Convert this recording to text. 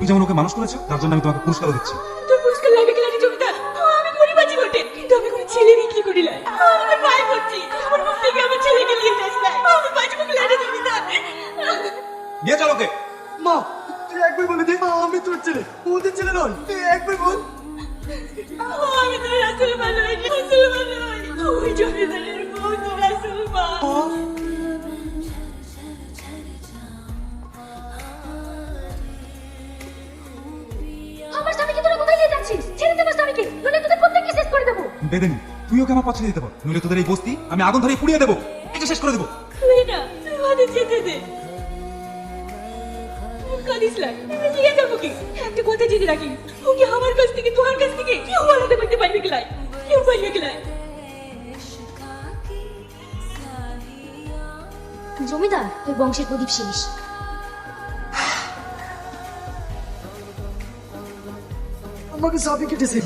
তুই যেমন ওকে মানুষ করেছো, তার জন্য আমি তোমাকে পুরস্কারও দিচ্ছি। তোর পুরস্কার লাগে কি লাগে জমিদার? আমি গরিব আছি বটে, কিন্তু আমি কোনো ছেলে বিক্রি করি না। আমি তোর ভাই বলছি, আমার মুখ থেকে আমার ছেলেকে নিয়ে যাস না। আমি বাঁচবো কি লাগে জমিদার? নিয়ে চল ওকে। মা তুই একবার বলে দে আমি তোর ছেলে, ওদের ছেলে নয়। তুই একবার বল। আমি তোর আসল মা নই, আসল মা নই। ওই জমিদারের বউ তোর আসল মা। আমার স্বামীকে তোরা কোথায় নিয়ে যাচ্ছিস? ছেড়ে দে আমার স্বামীকে, নইলে তোদের প্রত্যেককে শেষ করে দেবো। বেদেনি, তুই ওকে আমার পছন্দ দিতে পার, নইলে তোদের এই বস্তি আমি আগুন ধরে পুড়িয়ে দেবো, এটা শেষ করে দেবো। তুই না, তুই আমাদের যেতে দে। কাঁদিস না, আমি নিয়ে যাবো কি? একটা কথা জেনে রাখি, ওকে আমার কাছ থেকে তোমার কাছ থেকে কেউ আলাদা করতে পারবে কি লাই? কেউ পারবে কি লাই? জমিদার, তোর বংশের প্রদীপ শেষ। আমাকে সাপে কেটেছে।